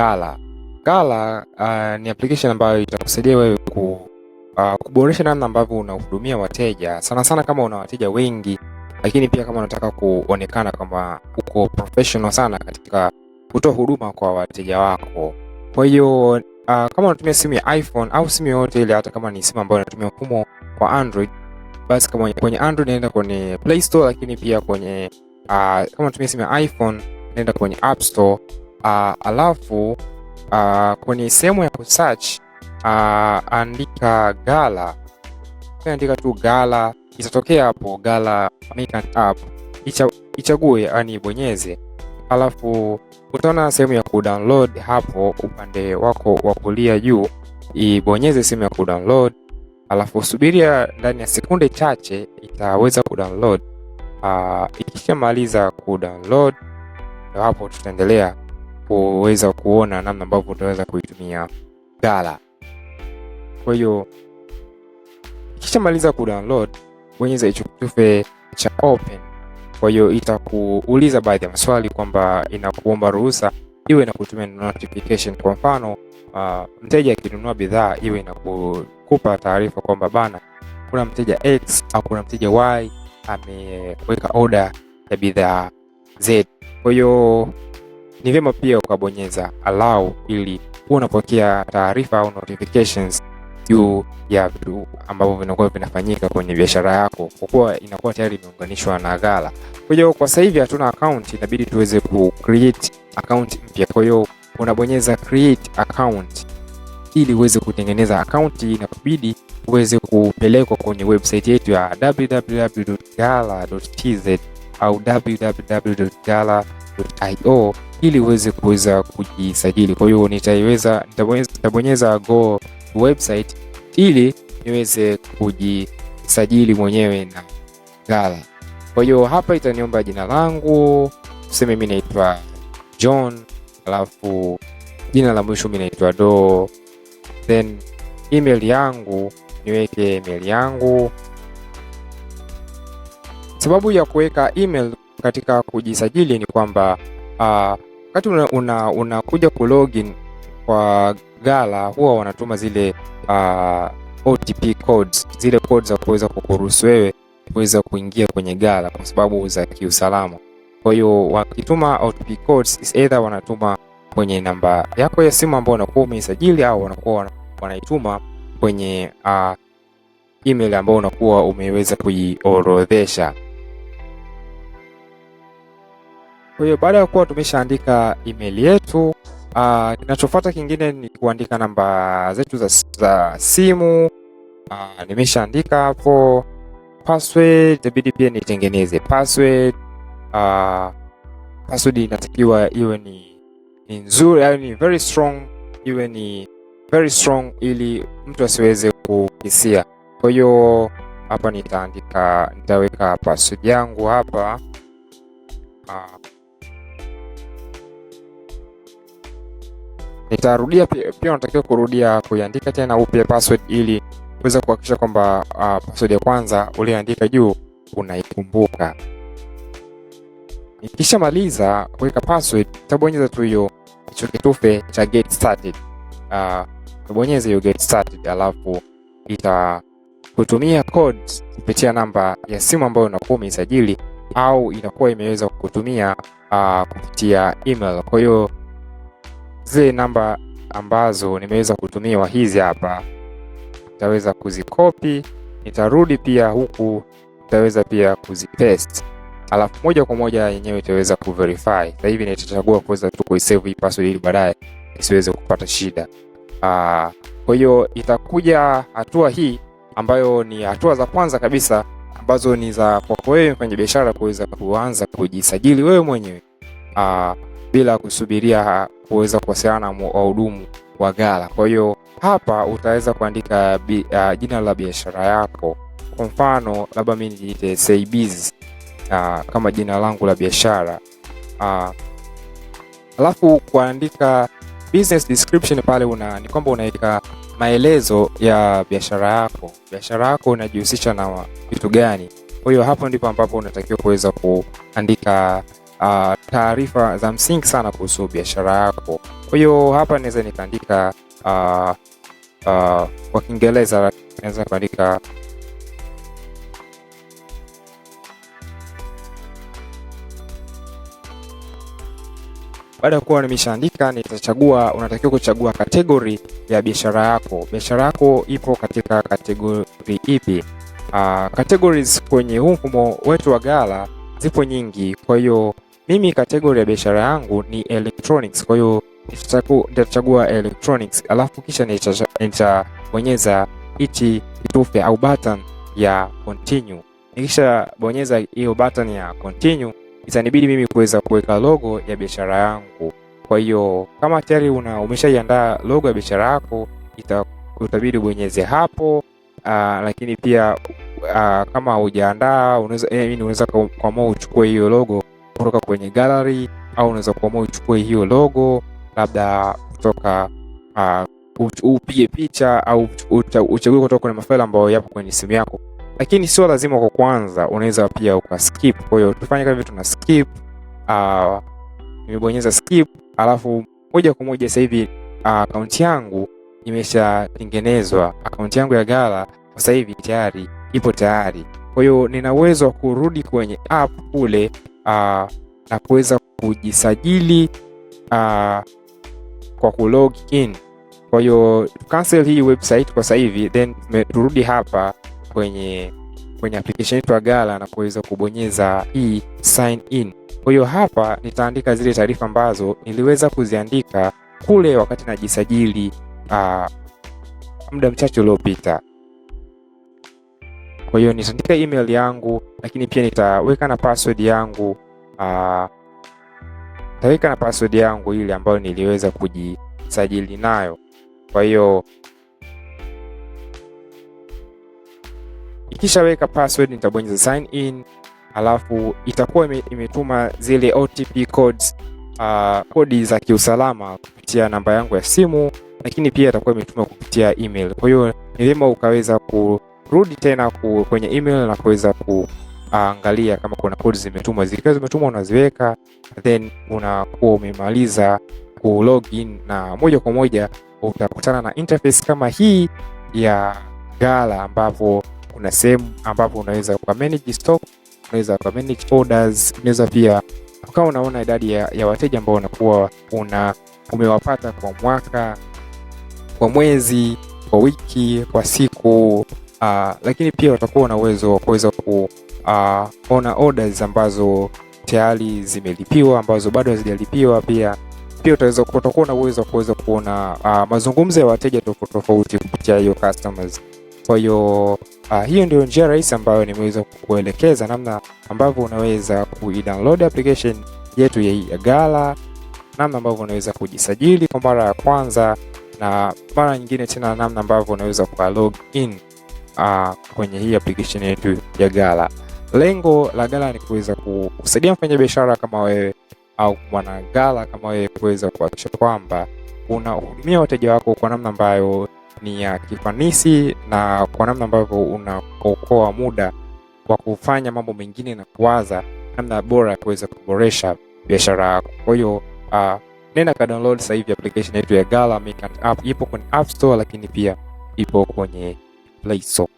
Ghala. Ghala ni application ambayo itakusaidia wewe kuboresha namna ambavyo unahudumia wateja, sana sana kama una wateja wengi, lakini pia kama unataka kuonekana kama uko professional sana katika kutoa huduma kwa wateja wako. Kwa hiyo kama unatumia simu ya iPhone au simu yoyote ile, hata kama ni simu ambayo inatumia mfumo wa Android, basi kama kwenye Android nenda kwenye Play Store, lakini pia kwenye kama unatumia simu ya iPhone nenda kwenye App Store, alafu kwenye sehemu ya kusearch andika Ghala. Andika tu Ghala, itatokea hapo Ghala Make an App. Ichague, yani ibonyeze, alafu utaona sehemu ya kudownload hapo upande wako wa kulia juu. Ibonyeze sehemu ya kudownload, alafu subiria ndani ya sekunde chache itaweza kudownload. Ikishamaliza kudownload, hapo tutaendelea kuweza kuona namna ambavyo utaweza kuitumia Ghala. Kwa hiyo ikishamaliza kudownload, bonyeza hicho kitufe cha open. Kwa hiyo itakuuliza baadhi ya maswali kwamba inakuomba ruhusa iwe na kutumia notification. Kwa mfano, mteja akinunua bidhaa iwe inakupa taarifa kwamba bana, kuna mteja X au kuna mteja Y ameweka order ya bidhaa Z. Kwa hiyo ni vyema pia ukabonyeza allow ili unapokea taarifa au notifications juu ya vitu ambavyo vinakuwa vinafanyika kwenye biashara yako, kwa kuwa inakuwa tayari imeunganishwa na Ghala. Kwa hiyo kwa sasa hivi hatuna account, inabidi tuweze ku create account mpya. Kwa hiyo unabonyeza create account ili uweze kutengeneza account. Inakubidi uweze kupelekwa kwenye website yetu ya www.ghala.tz au www.ghala.io ili uweze kujisajili. Kwa hiyo nitabonyeza go website ili niweze kujisajili mwenyewe na Ghala. Kwa hiyo hapa itaniomba jina langu, tuseme mimi naitwa John, alafu jina la mwisho mimi naitwa Do, then email yangu niweke email yangu. Sababu ya kuweka email katika kujisajili ni kwamba wakati unakuja kulogin kwa Ghala huwa wanatuma zile OTP codes, zile codes za kuweza kukuruhusu wewe kuweza kuingia kwenye Ghala kwa sababu za kiusalama. Kwa hiyo wakituma OTP codes, is either wanatuma kwenye namba yako ya simu ambayo unakuwa umesajili, au wanakuwa wanaituma kwenye email ambayo unakuwa umeweza kuiorodhesha. Kwa hiyo baada ya kuwa tumeshaandika email yetu, kinachofuata kingine ni kuandika namba zetu za simu. Nimeshaandika hapo. Password itabidi pia nitengeneze password. Password inatakiwa iwe ni nzuri, yani ni very strong, iwe ni very strong ili mtu asiweze kukisia. Kwa hiyo hapa nitaweka password yangu hapa. Nitarudia pia unatakiwa kurudia kuiandika tena upya password ili uweze kuhakikisha kwamba password ya kwanza uliandika juu unaikumbuka. Nikishamaliza kuweka password, tabonyeza tu hiyo kitufe cha get started. Tabonyeza hiyo get started, alafu itakutumia codes kupitia namba ya simu ambayo unakuwa umesajili, au inakuwa imeweza kukutumia kupitia email. Kwa hiyo zile namba ambazo nimeweza kutumiwa hizi hapa, nitaweza kuzikopi, nitarudi pia huku, nitaweza pia kuzipaste, alafu moja kwa moja yenyewe itaweza kuverify. Sasa hivi nitachagua kuweza tu kuisave hii password ili baadaye isiweze kupata shida. Kwa hiyo itakuja hatua hii ambayo ni hatua za kwanza kabisa, ambazo ni za kwako wewe mfanya biashara kuweza kuanza kujisajili wewe mwenyewe bila kusubiria kuweza kuwasiliana na wahudumu wa Ghala. Kwa hiyo hapa utaweza kuandika jina la biashara yako. Kwa mfano labda mimi nijiite Saybiz kama jina langu la biashara. Alafu kuandika business description pale ni kwamba unaweka maelezo ya biashara yako. Biashara yako inajihusisha na vitu gani? Kwa hiyo hapo ndipo ambapo unatakiwa kuweza kuandika taarifa za msingi sana kuhusu biashara yako. Kwa hiyo hapa naweza nikaandika kwa Kiingereza naweza kuandika baada ya kuwa nimeshaandika, nitachagua, unatakiwa kuchagua category ya biashara yako. Biashara yako ipo katika category ipi? Categories kwenye huu mfumo wetu wa Ghala zipo nyingi. Kwa hiyo mimi category ya biashara yangu ni electronics. Kwa hiyo nitachagua electronics, alafu kisha nitabonyeza hichi kitufe au button ya continue. Nikisha bonyeza hiyo button ya continue, itanibidi mimi kuweza kuweka logo ya biashara yangu. Kwa hiyo kama tayari umeshaiandaa logo ya biashara yako, itabidi ubonyeze hapo. Lakini pia kama hujaandaa, unaweza kuamua uchukue hiyo logo kutoka kwenye gallery, au unaweza kuamua uchukue hiyo logo labda kutoka upige picha au uchague kutoka kwenye mafaili ambayo yapo kwenye simu yako. Lakini sio lazima kwa kwanza, unaweza pia ukaskip. Kwa hiyo tufanye kama tuna skip. Nimebonyeza skip, alafu moja kwa moja sasa hivi account yangu imeshatengenezwa. Account yangu ya Ghala sasa hivi tayari ipo tayari. Kwa hiyo nina uwezo wa kurudi kwenye app kule na kuweza kujisajili kwa kulog in. Kwa hiyo cancel hii website kwa sasa hivi, then turudi hapa kwenye application yetu ya Ghala na kuweza kubonyeza hii sign in. Kwa hiyo hapa nitaandika zile taarifa ambazo niliweza kuziandika kule wakati najisajili muda mchache uliopita. Kwa hiyo nitaandika email yangu, lakini pia nitaweka na password yangu. Nitaweka na password yangu ile ambayo niliweza kujisajili nayo. Kwa hiyo ikishaweka password nitabonyeza sign in, alafu itakuwa imetuma zile OTP codes, kodi za kiusalama kupitia namba yangu ya simu, lakini pia itakuwa imetuma kupitia email. Kwa hiyo ni vyema ukaweza kurudi tena kwenye email na kuweza kuangalia kama kuna kodi zimetumwa. Zikiwa zimetumwa unaziweka, then unakuwa umemaliza ku login, na moja kwa moja utakutana na interface kama hii ya Ghala, ambapo kuna sehemu ambapo unaweza ku manage stock, unaweza ku manage orders, unaweza pia kama unaona idadi ya wateja ambao unakuwa umewapata kwa mwaka, kwa mwezi, kwa wiki, kwa siku, lakini pia utakuwa na uwezo wa kuweza kuona orders ambazo tayari zimelipiwa, ambazo bado hazijalipiwa. Pia utakuwa na uwezo wa kuweza kuona mazungumzo ya wateja tofauti kupitia hiyo customers. Kwa hiyo hiyo ndio njia rahisi ambayo nimeweza kukuelekeza namna ambavyo unaweza ku-download application yetu ya Ghala, namna ambavyo unaweza kujisajili kwa mara ya kwanza, na mara nyingine tena namna ambavyo unaweza ku-log in kwenye hii application yetu ya Ghala. Lengo la Ghala ni kuweza kusaidia mfanyabiashara kama wewe au mwana Ghala kama wewe kuweza kuhakikisha kwamba unahudumia wateja wako kwa namna ambayo ni ya kifanisi na kwa namna ambavyo unaokoa muda wa kufanya mambo mengine na kuwaza namna bora ya kuweza kuboresha biashara yako. Kwa hiyo nenda ka download sasa hivi application yetu ya Ghala Merchant app. Ipo kwenye App Store, lakini pia ipo kwenye Play Store.